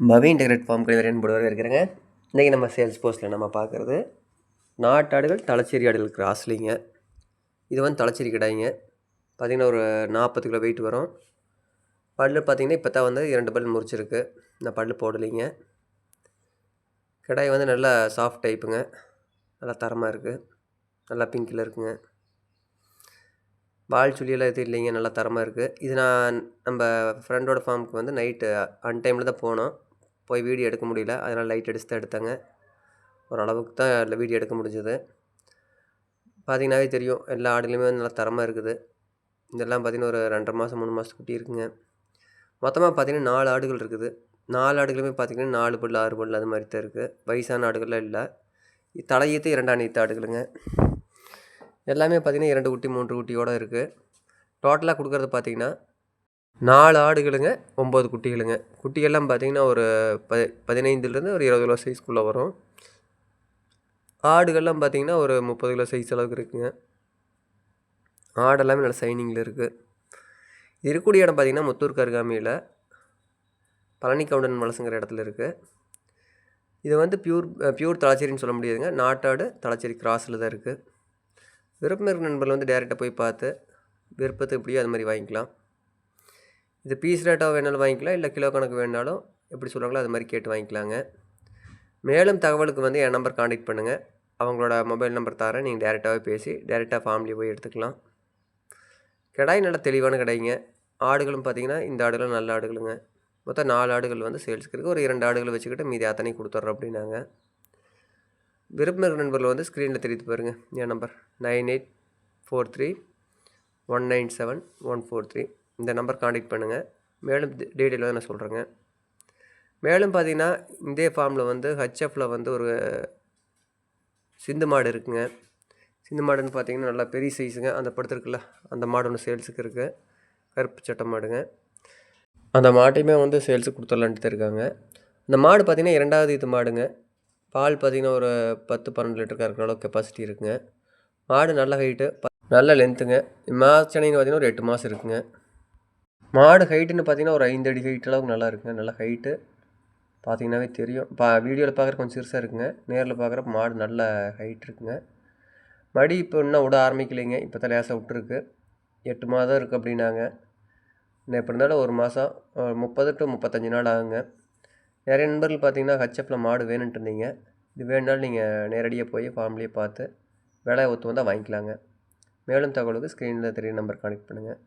மவி integrate form கழிவறையின் போடுவார் இருக்கிறேங்க. இன்றைக்கி நம்ம சேல்ஸ் போஸ்ட்டில் நம்ம பார்க்குறது நாட்டாடுகள் தலச்சேரி ஆடுகள் கிராஸ்லிங்க. இது வந்து தலச்சேரி கிடாய்ங்க. பார்த்திங்கன்னா ஒரு 40 கிலோ வெயிட் வரும். பல்லு பார்த்திங்கன்னா இப்போ தான் வந்து 2 பல் முறிச்சிருக்கு. இந்த பல்லு போடலைங்க. கிடாய் வந்து நல்லா சாஃப்ட் டைப்புங்க. நல்லா தரமாக இருக்குது. நல்லா பிங்கில் இருக்குங்க. வால் சுழியெல்லாம் எதுவும் இல்லைங்க. நல்லா தரமாக இருக்குது. இது நான் நம்ம ஃப்ரெண்டோட ஃபார்முக்கு வந்து நைட்டு அன்டைமில் தான் போனோம். போய் வீடியோ எடுக்க முடியல. அதனால் லைட் அடிச்சு தான் எடுத்தாங்க. ஓரளவுக்கு தான் அதில் வீடியோ எடுக்க முடிஞ்சது. பார்த்திங்கனாவே தெரியும் எல்லா ஆடுலையுமே நல்லா தரமாக இருக்குது. இதெல்லாம் பார்த்திங்கன்னா ஒரு 2.5 மாதம் 3 மாதத்து குட்டி இருக்குங்க. மொத்தமாக பார்த்திங்கன்னா 4 ஆடுகள் இருக்குது. 4 ஆடுகளுமே பார்த்திங்கன்னா 4 பல் 6 பல் அது மாதிரி தான் இருக்குது. வயசான ஆடுகள்லாம் இல்லை. தலையீத்து 2 அனைத்து ஆடுகளுங்க. எல்லாமே பார்த்திங்கன்னா 2 குட்டி 3 குட்டியோடு இருக்குது. டோட்டலாக கொடுக்குறது பார்த்திங்கன்னா 4 ஆடுகளுங்க 9 குட்டிகளுங்க. குட்டிகள்லாம் பார்த்திங்கன்னா ஒரு 15லேருந்து ஒரு 20 கிலோ சைஸ்க்குள்ளே வரும். ஆடுகள்லாம் பார்த்திங்கன்னா ஒரு 30 கிலோ சைஸ் அளவுக்கு இருக்குதுங்க. ஆடெல்லாமே நல்ல சைனிங்கில் இருக்குது. இருக்கக்கூடிய இடம் பார்த்திங்கன்னா முத்தூர் அருகாமையில் பழனி கவுண்டன் மலசுங்கிற இடத்துல இருக்குது. இது வந்து பியூர் தலச்சேரின்னு சொல்ல முடியாதுங்க. நாட்டாடு தலச்சேரி கிராஸில் தான் இருக்குது. விருப்பம் இருக்கிற நண்பர்கள் வந்து டேரெக்டாக போய் பார்த்து விருப்பத்துக்கு எப்படியோ அது மாதிரி வாங்கிக்கலாம். இது பீஸ் ரேட்டாக வேணாலும் வாங்கிக்கலாம், இல்லை கிலோ கணக்கு வேணாலும் எப்படி சொல்கிறாங்களோ அது மாதிரி கேட்டு வாங்கிக்கலாங்க. மேலும் தகவலுக்கு வந்து என் நம்பர் கான்டாக்ட் பண்ணுங்கள். அவங்களோட மொபைல் நம்பர் தரேன். நீங்கள் டேரெக்டாகவே பேசி டேரெக்டாக ஃபார்ம்லேயே போய் எடுத்துக்கலாம். கிடாய் நல்லா தெளிவான கிடாய்ங்க. ஆடுகளும் பார்த்திங்கன்னா இந்த ஆடுகளும் நல்ல ஆடுகளுங்க. மொத்தம் 4 ஆடுகள் வந்து சேல்ஸுக்கு இருக்குது. ஒரு 2 ஆடுகள் வச்சுக்கிட்டு மீதி அத்தனையும் கொடுத்துட்றோம் அப்படின்னாங்க. விருப்பம் இருக்கிற நண்பர்கள் வந்து ஸ்க்ரீனில் தெரிவித்து பாருங்கள். என் நம்பர் 9843197143. இந்த நம்பர் கான்டாக்ட் பண்ணுங்கள். மேலும் டீட்டெயிலாக தான் நான் சொல்கிறேங்க. மேலும் பார்த்திங்கன்னா இதே ஃபார்மில் வந்து ஹச்எஃப்பில் வந்து ஒரு சிந்து மாடு இருக்குங்க. சிந்து மாடுன்னு பார்த்திங்கன்னா நல்லா பெரிய சைஸுங்க. அந்த படுத்துருக்குல்ல அந்த மாடு ஒன்று சேல்ஸுக்கு இருக்குது. கருப்பு சட்டை மாடுங்க. அந்த மாட்டையுமே வந்து சேல்ஸுக்கு கொடுத்துடலான்ட்டு இருக்காங்க. அந்த மாடு பார்த்திங்கன்னா 2வது இது மாடுங்க. பால் பார்த்திங்கன்னா ஒரு 10-12 லிட்டர் கறக்கிற அளவுக்கு கெப்பாசிட்டி இருக்குங்க. மாடு நல்ல ஹைட்டு, நல்ல லென்த்துங்க. மாச்சனைன்னு பார்த்திங்கன்னா ஒரு 8 மாதம் இருக்குங்க. மாடு ஹைட்டுன்னு பார்த்திங்கன்னா ஒரு 5 அடி ஹைட் அளவுக்கு நல்லா இருக்குங்க. நல்ல ஹைட்டு பார்த்திங்கனாவே தெரியும். வீடியோவில் பார்க்குற கொஞ்சம் சிறுசாக இருக்குங்க. நேரில் பார்க்குறப்ப மாடு நல்ல ஹைட் இருக்குங்க. மடி இப்போ இன்னும் விட ஆரம்பிக்கலைங்க. இப்போ தான் லேசாக விட்டுருக்கு. 8 மாதம் இருக்குது அப்படின்னாங்க. இன்னும் எப்படி இருந்தாலும் ஒரு மாதம் 30 to 35 நாள் ஆகுங்க. நிறைய நண்பர்கள் பார்த்திங்கன்னா ஹச்எஃப்பில் மாடு வேணுன்ட்டு இருந்தீங்க. இது வேணுனாலும் நீங்கள் நேரடியாக போய் ஃபார்ம்லேயே பார்த்து விலை ஒத்து வந்தால் வாங்கிக்கலாங்க. மேலும் தகவலுக்கு ஸ்க்ரீனில் தெரிய நம்பர் கான்டெக்ட் பண்ணுங்கள்.